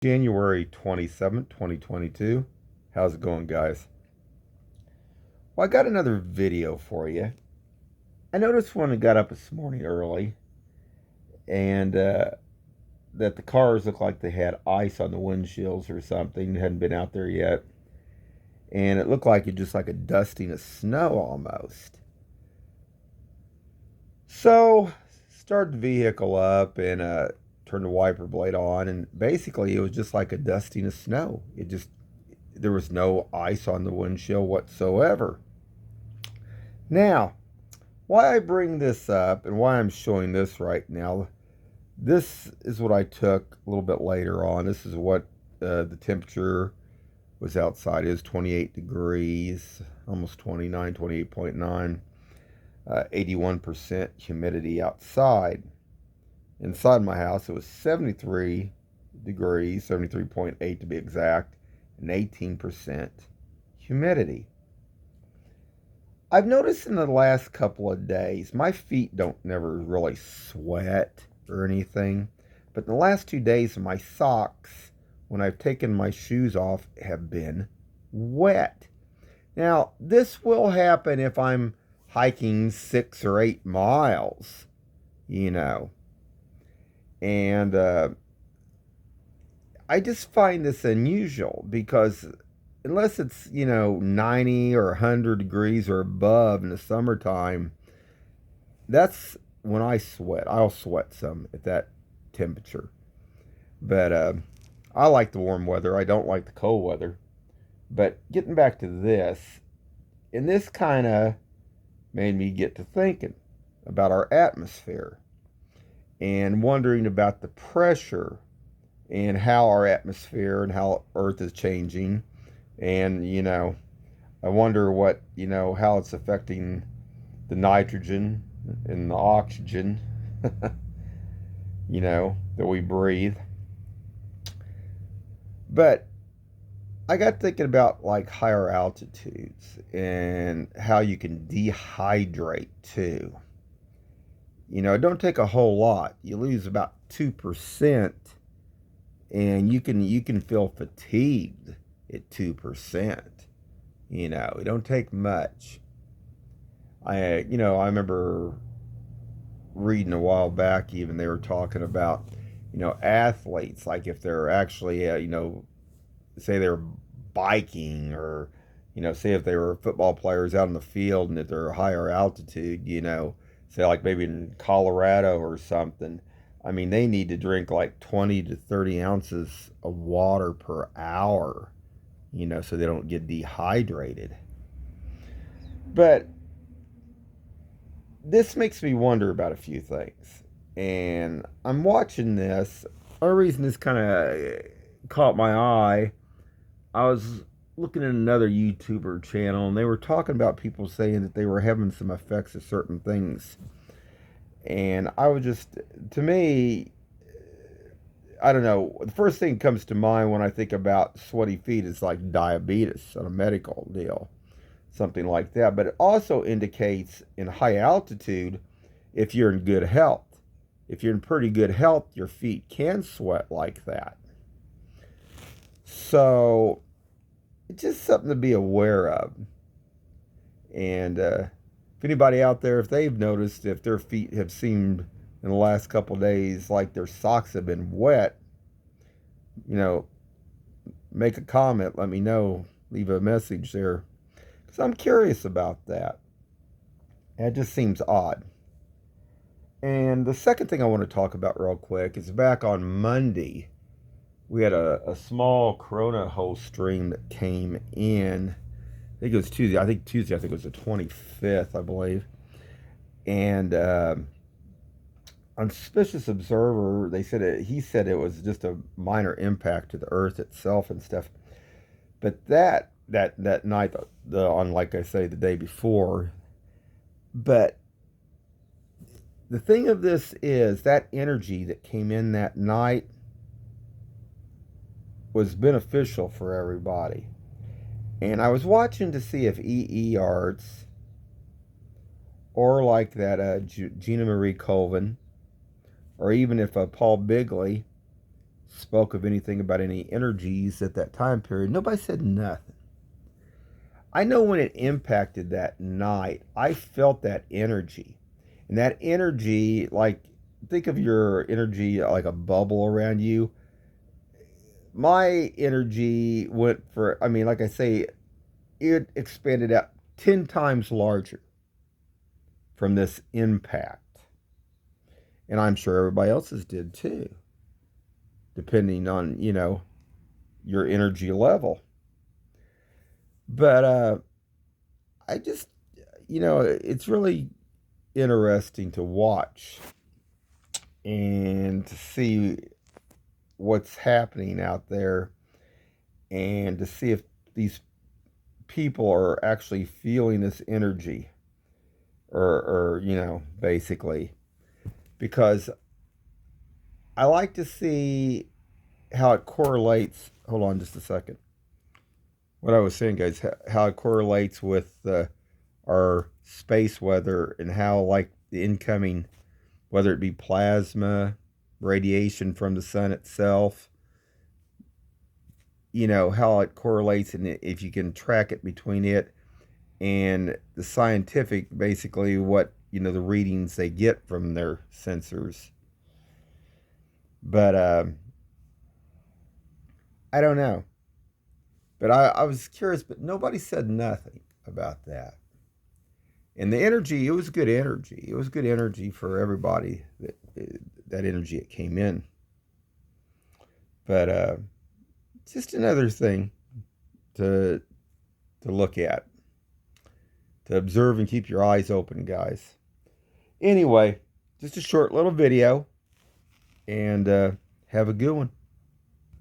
January 27th, 2022. How's it going, guys? Well, I got another video for you. I noticed when I got up this morning early and that the cars looked like they had ice on the windshields or something. Hadn't been out there yet. And it looked like it just like a dusting of snow almost. So, started the vehicle up and turned the wiper blade on, and basically it was just like a dusting of snow. There was no ice on the windshield whatsoever. Now, why I bring this up and why I'm showing this right now, this is what I took a little bit later on. This is what the temperature was outside. It was 28 degrees, almost 29, 28.9, 81% humidity outside. Inside my house, it was 73 degrees, 73.8 to be exact, and 18% humidity. I've noticed in the last couple of days, my feet don't never really sweat or anything, but in the last 2 days, my socks, when I've taken my shoes off, have been wet. Now, this will happen if I'm hiking 6 or 8 miles, you know, and I just find this unusual because unless it's, 90 or 100 degrees or above in the summertime, that's when I sweat. I'll sweat some at that temperature. But I like the warm weather. I don't like the cold weather. But getting back to this, and this kind of made me get to thinking about our atmosphere and wondering about the pressure and how our atmosphere and how Earth is changing. And, I wonder how it's affecting the nitrogen and the oxygen, that we breathe. But I got thinking about like higher altitudes and how you can dehydrate too. It don't take a whole lot. You lose about 2% and you can feel fatigued at 2%. It don't take much. I remember reading a while back, even they were talking about, athletes, like if they're actually, say they're biking or, say if they were football players out in the field and at their higher altitude, say like maybe in Colorado or something. I mean, they need to drink like 20 to 30 ounces of water per hour, so they don't get dehydrated. But this makes me wonder about a few things. And I'm watching this. One reason this kind of caught my eye, I was looking at another YouTuber channel and they were talking about people saying that they were having some effects of certain things. And I was just, to me, I don't know. The first thing that comes to mind when I think about sweaty feet is like diabetes on a medical deal, something like that. But it also indicates in high altitude if you're in good health. If you're in pretty good health, your feet can sweat like that. So it's just something to be aware of. And if anybody out there, if they've noticed, if their feet have seemed in the last couple of days like their socks have been wet, you know, make a comment, let me know, leave a message there. Because I'm curious about that. It just seems odd. And the second thing I want to talk about real quick is back on Monday, we had a small Corona host stream that came in. I think it was Tuesday. I think it was the 25th, I believe. And on Suspicious Observer, he said it was just a minor impact to the Earth itself and stuff. But that night, on like I say, the day before. But the thing of this is that energy that came in that night was beneficial for everybody. And I was watching to see if E.E. Arts or like that Gina Marie Colvin or even if Paul Bigley spoke of anything about any energies at that time period. Nobody said nothing. I know when it impacted that night, I felt that energy. And that energy, like, think of your energy like a bubble around you. My energy went for, I mean, like I say, it expanded out 10 times larger from this impact. And I'm sure everybody else's did too, depending on, your energy level. But I just, it's really interesting to watch and to see what's happening out there and to see if these people are actually feeling this energy or basically. Because I like to see how it correlates. Hold on just a second. What I was saying, guys, how it correlates with our space weather and how, like, the incoming, whether it be plasma, radiation from the sun itself, how it correlates, and if you can track it between it and the scientific, basically what, the readings they get from their sensors. But I don't know. But I was curious, but nobody said nothing about that. And the energy, it was good energy. It was good energy for everybody, that energy that came in. But just another thing to look at, to observe and keep your eyes open, guys. Anyway, just a short little video, and have a good one.